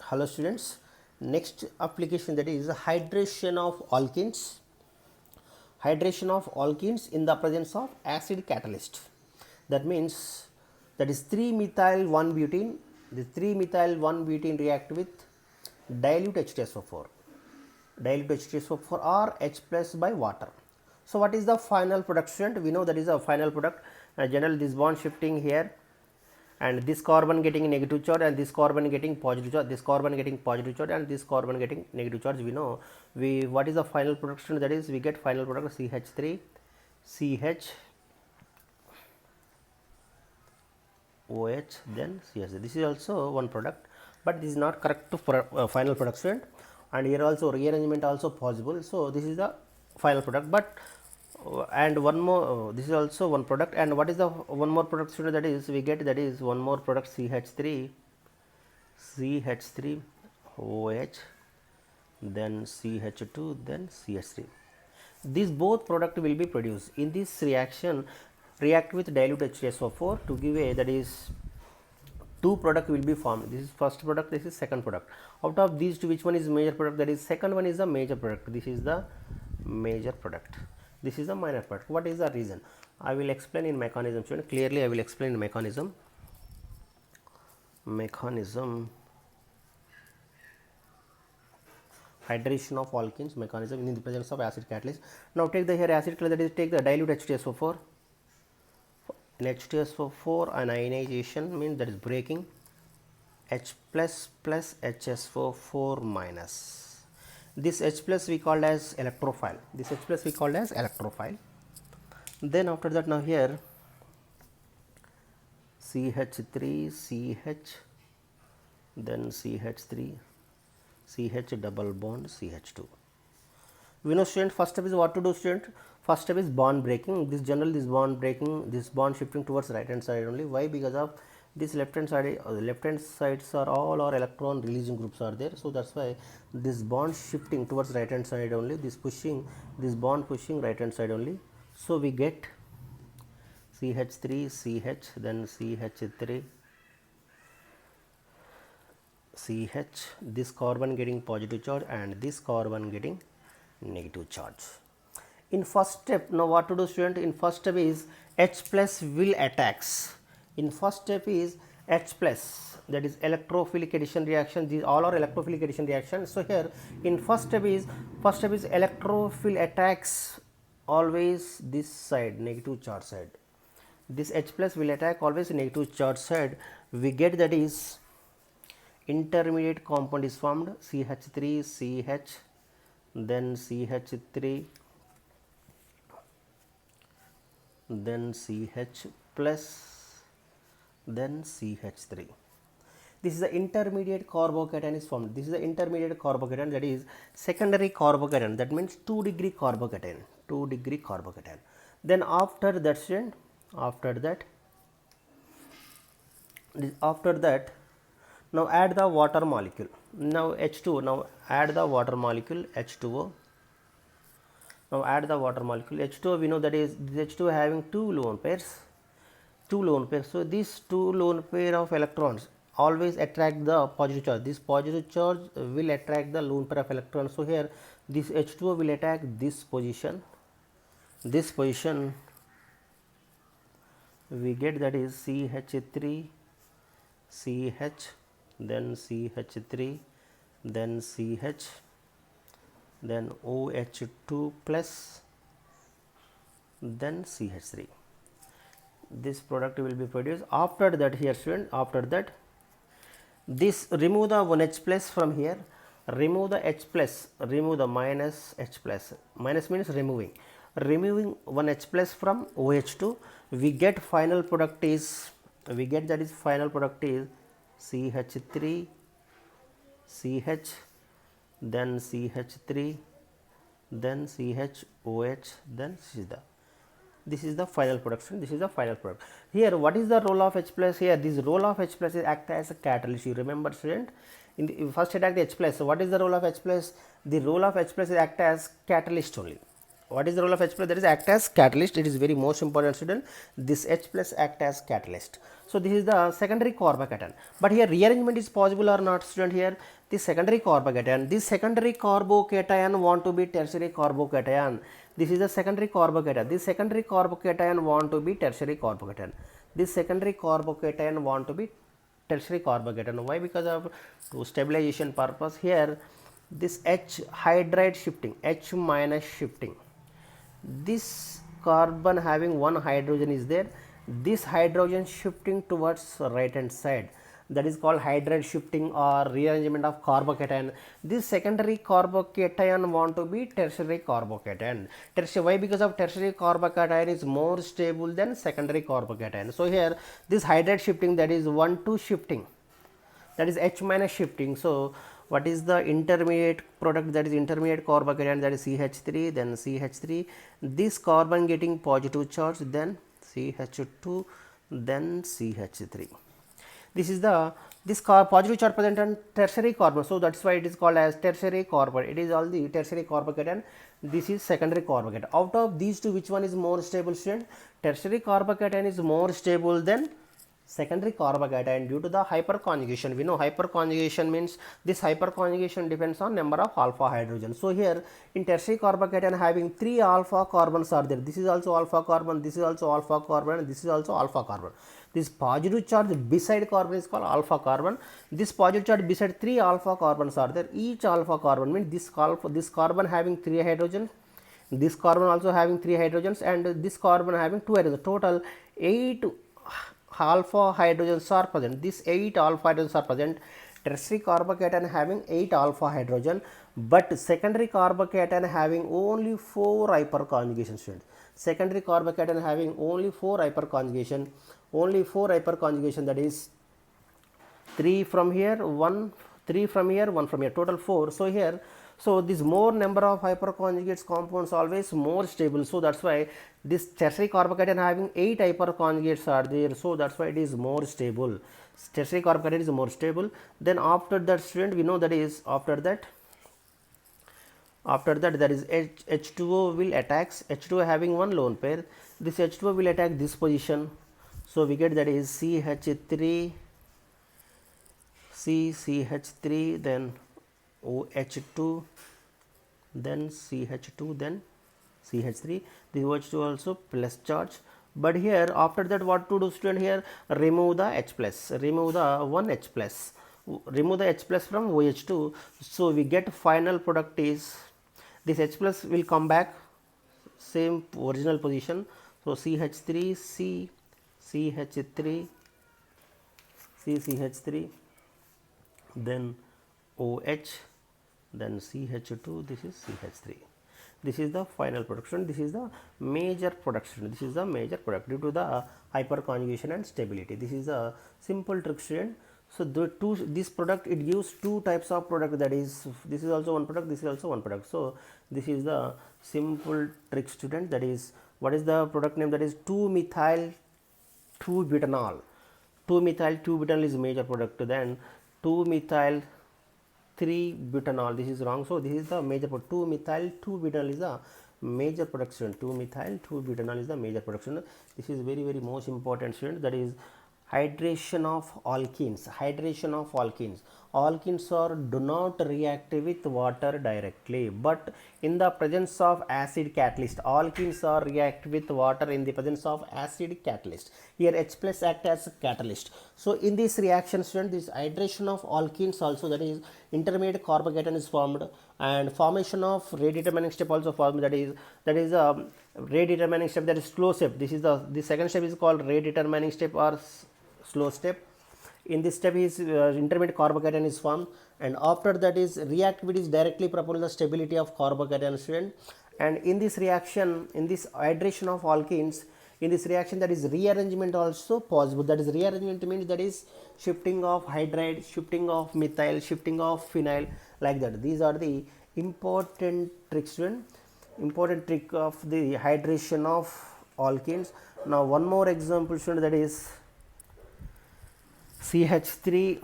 Hello students, next application, that is hydration of alkenes. Hydration of alkenes in the presence of acid catalyst. That means that is 3-methyl 1-butene. The 3-methyl 1-butene react with dilute H2SO4. Dilute H2SO4 or H plus by water. So what is the final product, student? We know that is a final product. General this bond shifting here, and this carbon getting negative charge and this carbon getting positive charge, this carbon getting positive charge and this carbon getting negative charge. We know what is the final production, that is we get final product CH3 CH OH then CH. This is also one product, but this is not correct to final production, and here also rearrangement also possible. So this is the final product, but and one more this is also one product, and what is the one more product, student? That is we get, that is one more product CH3 OH then CH2 then CH3. These both product will be produced in this reaction. React with dilute H2SO4 to give a, that is two product will be formed. This is first product, this is second product. Out of these two, which one is major product? That is second one is the major product. This is the major product, this is the minor product. What is the reason? I will explain in mechanism, student. Clearly I will explain in mechanism. Hydration of alkenes mechanism in the presence of acid catalyst. Now take the here acid catalyst, that is take the dilute H2SO4. In H2SO4 an ionization means, that is breaking H plus plus HSO4 minus. This H plus we called as electrophile. This H plus we called as electrophile. Then after that, now here CH3 CH then CH3 CH double bond CH2. We know, student, first step is what to do, student? First step is bond breaking. This general, this bond breaking, this bond shifting towards right hand side only. Why? Because of this left hand side, left hand sides are all our electron releasing groups are there. So that's why this bond shifting towards right hand side only. This pushing, this bond pushing right hand side only. So we get CH3 CH then CH3 CH, this carbon getting positive charge and this carbon getting negative charge. In first step, now what to do, student? In first step is H plus will attacks. In first step is H plus, that is electrophilic addition reaction. These all are electrophilic addition reactions. So here in first step is electrophile attacks always this side, negative charge side. This H plus will attack always negative charge side. We get, that is intermediate compound is formed CH3 CH then CH3 then CH plus then CH3. This is the intermediate carbocation is formed. This is the intermediate carbocation, that is secondary carbocation, that means 2 degree carbocation, 2 degree carbocation. Then after that, student, after that now add the water molecule. Now H2O, now add the water molecule H2O. Now add the water molecule H2O. We know that is this H2O having two lone pairs. So these two lone pair of electrons always attract the positive charge. This positive charge will attract the lone pair of electrons. So here this H2O will attack this position. This position we get, that is CH3 CH then CH3 then CH then OH2 plus then CH3. This product will be produced. After that, here, student, after that, this remove the one H plus from here, remove the H plus, remove the minus H plus. Minus means removing one H plus from OH2. We get final product is, we get, that is final product is CH3 CH then CH3 then CHOH then this is the final production. This is the final product. Here what is the role of H plus? Here this role of H plus is act as a catalyst. You remember, student, in the first attack the H plus. So what is the role of H plus? The role of H plus is act as catalyst only. What is the role of H plus? That is act as catalyst. It is very most important, student. This H plus act as catalyst. So this is the secondary carbocation. But here rearrangement is possible or not, student? Here the secondary carbocation. This secondary carbocation want to be tertiary carbocation. This is the secondary carbocation. This secondary carbocation want to be tertiary carbocation. This secondary carbocation want to be tertiary carbocation. Why? Because of to stabilization purpose. Here this H hydride shifting, H minus shifting. This carbon having one hydrogen is there, this hydrogen shifting towards right hand side, that is called hydride shifting or rearrangement of carbocation. This secondary carbocation want to be tertiary carbocation. Tertiary, why? Because of tertiary carbocation is more stable than secondary carbocation. So here this hydride shifting, that is 1,2 shifting, that is H minus shifting. So what is the intermediate product? That is intermediate carbocation, that is CH3, then CH3. This carbon getting positive charge, then CH2, then CH3. This is the positive charge present on tertiary carbon, so that's why it is called as tertiary carbon. It is all the tertiary carbocation. This is secondary carbocation. Out of these two, which one is more stable, student? Tertiary carbocation is more stable than secondary carbocation due to the hyperconjugation. We know hyperconjugation means this hyperconjugation depends on number of alpha hydrogens. So here in tertiary carbocation having 3 alpha carbons are there. This is also alpha carbon, this is also alpha carbon, and this is also alpha carbon. This positive charge beside carbon is called alpha carbon. This positive charge beside 3 alpha carbons are there. Each alpha carbon means this carbon having 3 hydrogens, this carbon also having 3 hydrogens, and this carbon having 2 hydrogens. Total 8 alpha hydrogens are present. These 8 alpha hydrogens are present. Tertiary carbocation having 8 alpha hydrogen, but secondary carbocation having only 4 hyperconjugation, students. Secondary carbocation having only 4 hyperconjugation, that is 3 from here, 1, 3 from here, 1 from here, total 4. So here, so this more number of hyperconjugates compounds always more stable. So that's why this tertiary carbocation having 8 hyperconjugates are there. So that's why it is more stable. Tertiary carbocation is more stable. Then after that, student, we know that is after that there is H2O will attacks, H2O having one lone pair. This H2O will attack this position. So we get that is CH3, CH3, then OH2, then CH2, then CH3. This OH2 also plus charge. But here after that, what to do, student? Here remove the H plus, remove the one H plus, remove the H plus from OH2. So we get final product is this H plus will come back same original position. So CH3, C, CH3, C, CH3, then OH, then CH2, this is CH3. This is the final production. This is the major production. This is the major product due to the hyperconjugation and stability. This is a simple trick, student. So this product, it gives 2 types of product, that is this is also one product, this is also one product. So this is the simple trick, student. That is, what is the product name? That is 2-methyl 2-butanol. 2-methyl 2-butanol is major product. Then 2-methyl 3-butanol, this is wrong. So this is the major product. 2-methyl 2-butanol is the major production. 2-methyl 2-butanol is the major production. This is very most important, student. That is hydration of alkenes. Hydration of alkenes. Alkenes are do not react with water directly, but in the presence of acid catalyst. Alkenes are react with water in the presence of acid catalyst. Here H plus act as a catalyst. So in this reaction, student, this hydration of alkenes also, that is intermediate carbocation is formed, and formation of rate determining step also formed. That is rate determining step, that is slow step. This is the second step is called rate determining step or slow step. In this step is intermediate carbocation is formed, and after that is reactivity is directly proportional to the stability of carbocation, student. And in this reaction, in this hydration of alkenes, in this reaction, that is rearrangement also possible. That is rearrangement means that is shifting of hydride, shifting of methyl, shifting of phenyl, like that. These are the important tricks, student. Important trick of the hydration of alkenes. Now one more example, student, that is CH3,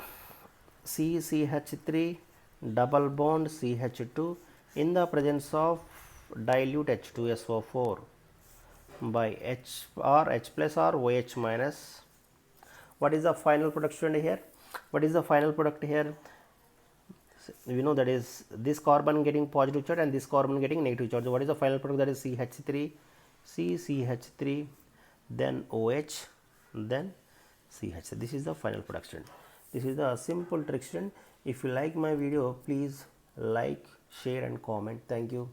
CH3 double bond CH2 in the presence of dilute H2SO4 by H or H plus or OH minus. What is the final product, student, here? What is the final product here? We know that is this carbon getting positive charge and this carbon getting negative charge. What is the final product? That is CH3, CH3, then OH, then CH. This is the final production. This is the simple trick, student. If you like my video, please like, share and comment. Thank you.